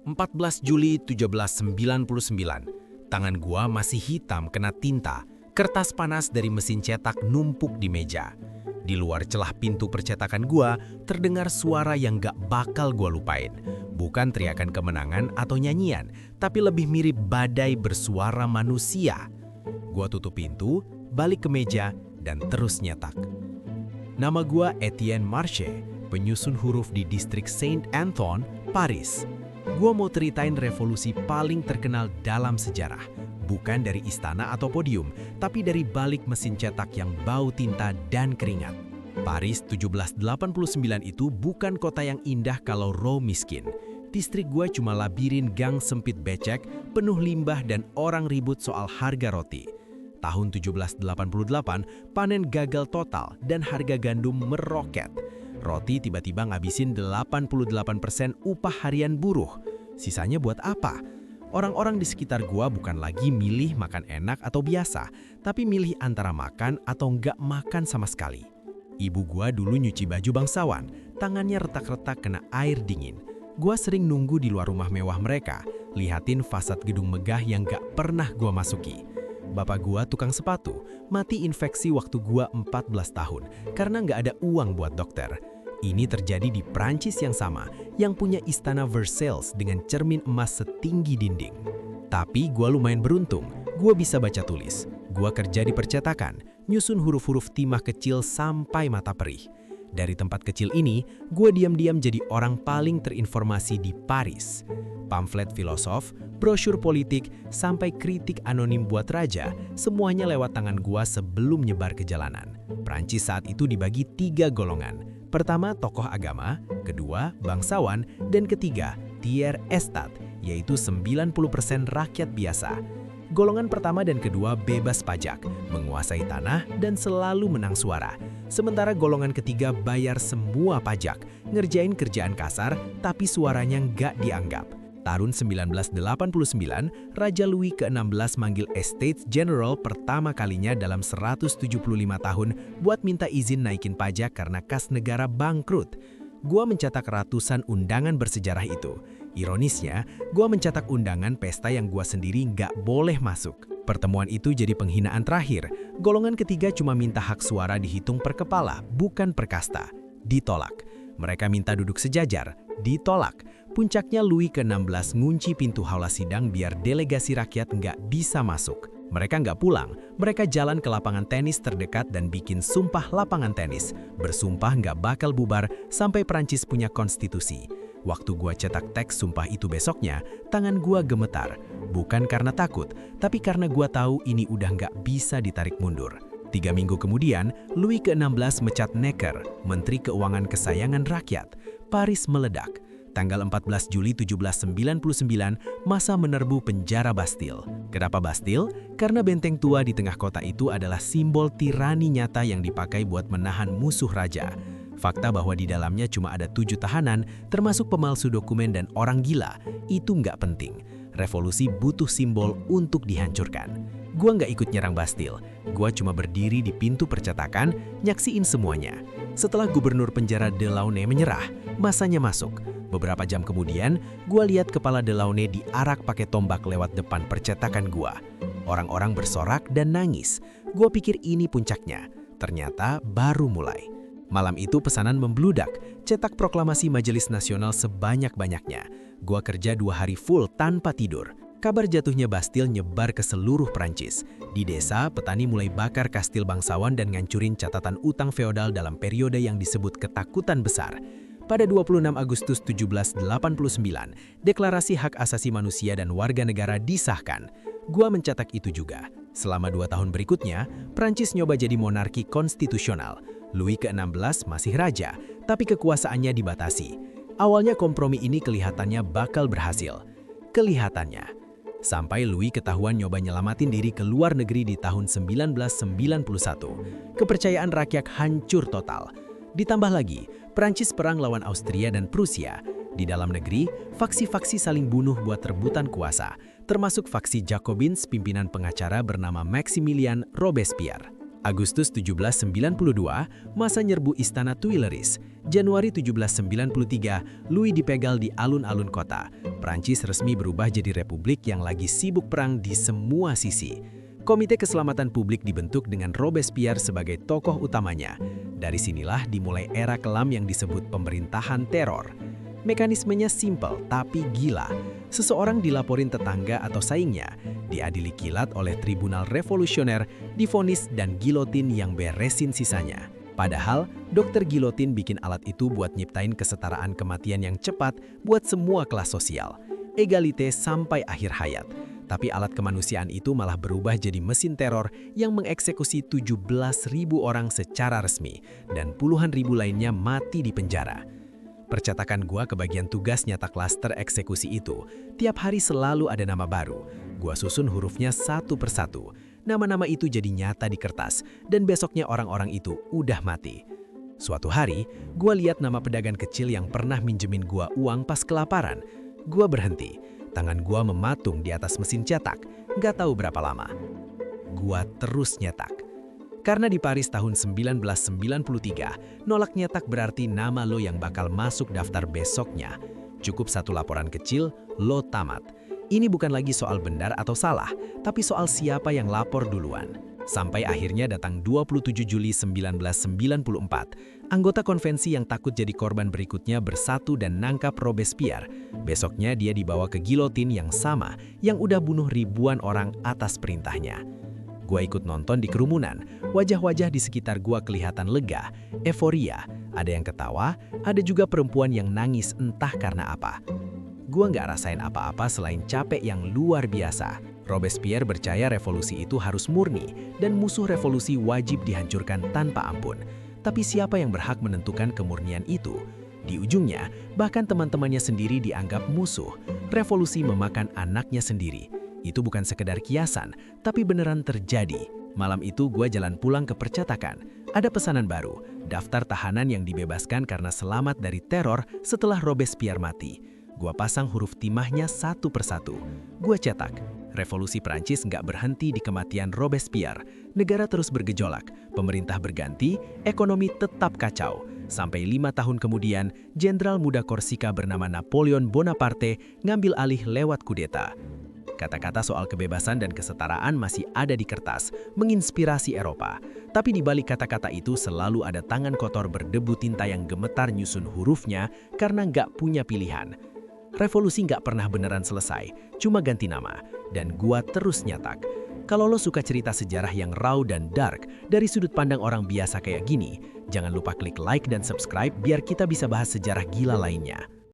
14 Juli 1799, tangan gua masih hitam kena tinta, kertas panas dari mesin cetak numpuk di meja. Di luar celah pintu percetakan gua, terdengar suara yang gak bakal gua lupain. Bukan teriakan kemenangan atau nyanyian, tapi lebih mirip badai bersuara manusia. Gua tutup pintu, balik ke meja, dan terus nyetak. Nama gua Etienne Marche, penyusun huruf di distrik Saint-Antoine, Paris. Gua mau ceritain revolusi paling terkenal dalam sejarah. Bukan dari istana atau podium, tapi dari balik mesin cetak yang bau tinta dan keringat. Paris 1789 itu bukan kota yang indah kalau raw miskin. Distrik gua cuma labirin gang sempit becek, penuh limbah dan orang ribut soal harga roti. Tahun 1788, panen gagal total dan harga gandum meroket. Roti tiba-tiba ngabisin 88% upah harian buruh. Sisanya buat apa? Orang-orang di sekitar gua bukan lagi milih makan enak atau biasa, tapi milih antara makan atau nggak makan sama sekali. Ibu gua dulu nyuci baju bangsawan, tangannya retak-retak kena air dingin. Gua sering nunggu di luar rumah mewah mereka, lihatin fasad gedung megah yang nggak pernah gua masuki. Bapak gua tukang sepatu, mati infeksi waktu gua 14 tahun karena nggak ada uang buat dokter. Ini terjadi di Prancis yang sama, yang punya istana Versailles dengan cermin emas setinggi dinding. Tapi gua lumayan beruntung, gua bisa baca tulis. Gua kerja di percetakan, nyusun huruf-huruf timah kecil sampai mata perih. Dari tempat kecil ini, gua diam-diam jadi orang paling terinformasi di Paris. Pamflet filosof, brosur politik, sampai kritik anonim buat raja, semuanya lewat tangan gua sebelum nyebar ke jalanan. Prancis saat itu dibagi 3 golongan. Pertama, tokoh agama, kedua, bangsawan, dan ketiga, tiers état, yaitu 90% rakyat biasa. Golongan pertama dan kedua bebas pajak, menguasai tanah, dan selalu menang suara. Sementara golongan ketiga bayar semua pajak, ngerjain kerjaan kasar, tapi suaranya nggak dianggap. Tahun 1989, Raja Louis ke-16 manggil Estates General pertama kalinya dalam 175 tahun buat minta izin naikin pajak karena kas negara bangkrut. Gua mencetak ratusan undangan bersejarah itu. Ironisnya, gua mencetak undangan pesta yang gua sendiri nggak boleh masuk. Pertemuan itu jadi penghinaan terakhir. Golongan ketiga cuma minta hak suara dihitung per kepala, bukan per kasta. Ditolak. Mereka minta duduk sejajar. Ditolak. Puncaknya Louis ke-16 ngunci pintu aula sidang biar delegasi rakyat nggak bisa masuk. Mereka nggak pulang, mereka jalan ke lapangan tenis terdekat dan bikin sumpah lapangan tenis. Bersumpah nggak bakal bubar sampai Prancis punya konstitusi. Waktu gua cetak teks sumpah itu besoknya, tangan gua gemetar. Bukan karena takut, tapi karena gua tahu ini udah nggak bisa ditarik mundur. 3 minggu kemudian, Louis ke-16 mecat Necker, Menteri Keuangan kesayangan rakyat. Paris meledak. Tanggal 14 Juli 1799, masa menerbu penjara Bastille. Kenapa Bastille? Karena benteng tua di tengah kota itu adalah simbol tirani nyata yang dipakai buat menahan musuh raja. Fakta bahwa di dalamnya cuma ada 7 tahanan, termasuk pemalsu dokumen dan orang gila, itu nggak penting. Revolusi butuh simbol untuk dihancurkan. Gua nggak ikut nyerang Bastille, gua cuma berdiri di pintu percetakan, nyaksiin semuanya. Setelah gubernur penjara Delaunay menyerah, masanya masuk. Beberapa jam kemudian, gua lihat kepala Delaunay diarak pakai tombak lewat depan percetakan gua. Orang-orang bersorak dan nangis. Gua pikir ini puncaknya. Ternyata baru mulai. Malam itu pesanan membludak, cetak proklamasi Majelis Nasional sebanyak-banyaknya. Gua kerja 2 hari full tanpa tidur. Kabar jatuhnya Bastille nyebar ke seluruh Prancis. Di desa, petani mulai bakar kastil bangsawan dan ngancurin catatan utang feodal dalam periode yang disebut ketakutan besar. Pada 26 Agustus 1789, Deklarasi Hak Asasi Manusia dan Warga Negara disahkan. Gua mencatat itu juga. Selama 2 tahun berikutnya, Prancis nyoba jadi monarki konstitusional. Louis ke-16 masih raja, tapi kekuasaannya dibatasi. Awalnya kompromi ini kelihatannya bakal berhasil. Kelihatannya. Sampai Louis ketahuan nyoba nyelamatin diri ke luar negeri di tahun 1991. Kepercayaan rakyat hancur total. Ditambah lagi, Prancis perang lawan Austria dan Prusia. Di dalam negeri, faksi-faksi saling bunuh buat rebutan kuasa, termasuk faksi Jacobins pimpinan pengacara bernama Maximilien Robespierre. Agustus 1792, masa nyerbu Istana Tuileries. Januari 1793, Louis dipegal di alun-alun kota. Prancis resmi berubah jadi republik yang lagi sibuk perang di semua sisi. Komite Keselamatan Publik dibentuk dengan Robespierre sebagai tokoh utamanya. Dari sinilah dimulai era kelam yang disebut pemerintahan teror. Mekanismenya simpel tapi gila. Seseorang dilaporin tetangga atau saingnya, diadili kilat oleh tribunal revolusioner, divonis dan gilotin yang beresin sisanya. Padahal, dokter gilotin bikin alat itu buat nyiptain kesetaraan kematian yang cepat buat semua kelas sosial. Egalite sampai akhir hayat. Tapi alat kemanusiaan itu malah berubah jadi mesin teror yang mengeksekusi 17.000 orang secara resmi dan puluhan ribu lainnya mati di penjara. Percetakan gua kebagian tugas nyatak klaster eksekusi itu. Tiap hari selalu ada nama baru. Gua susun hurufnya satu persatu. Nama-nama itu jadi nyata di kertas, dan besoknya orang-orang itu udah mati. Suatu hari, gua lihat nama pedagang kecil yang pernah minjemin gua uang pas kelaparan. Gua berhenti. Tangan gua mematung di atas mesin cetak. Gak tahu berapa lama. Gua terus nyetak. Karena di Paris tahun 1993, nolak nyetak berarti nama lo yang bakal masuk daftar besoknya. Cukup satu laporan kecil, lo tamat. Ini bukan lagi soal benar atau salah, tapi soal siapa yang lapor duluan. Sampai akhirnya datang 27 Juli 1994, anggota konvensi yang takut jadi korban berikutnya bersatu dan nangkap Robespierre. Besoknya dia dibawa ke gilotin yang sama, yang udah bunuh ribuan orang atas perintahnya. Gua ikut nonton di kerumunan, wajah-wajah di sekitar gua kelihatan lega, euforia. Ada yang ketawa, ada juga perempuan yang nangis entah karena apa. Gua nggak rasain apa-apa selain capek yang luar biasa. Robespierre percaya revolusi itu harus murni, dan musuh revolusi wajib dihancurkan tanpa ampun. Tapi siapa yang berhak menentukan kemurnian itu? Di ujungnya, bahkan teman-temannya sendiri dianggap musuh. Revolusi memakan anaknya sendiri. Itu bukan sekedar kiasan, tapi beneran terjadi. Malam itu gue jalan pulang ke percetakan. Ada pesanan baru, daftar tahanan yang dibebaskan karena selamat dari teror setelah Robespierre mati. Gue pasang huruf timahnya satu persatu. Gue cetak, revolusi Prancis nggak berhenti di kematian Robespierre. Negara terus bergejolak, pemerintah berganti, ekonomi tetap kacau. Sampai 5 tahun kemudian, Jenderal muda Korsika bernama Napoleon Bonaparte ngambil alih lewat kudeta. Kata-kata soal kebebasan dan kesetaraan masih ada di kertas, menginspirasi Eropa. Tapi di balik kata-kata itu selalu ada tangan kotor berdebu tinta yang gemetar nyusun hurufnya karena nggak punya pilihan. Revolusi nggak pernah beneran selesai, cuma ganti nama. Dan gua terus nyatak. Kalau lo suka cerita sejarah yang raw dan dark dari sudut pandang orang biasa kayak gini, jangan lupa klik like dan subscribe biar kita bisa bahas sejarah gila lainnya.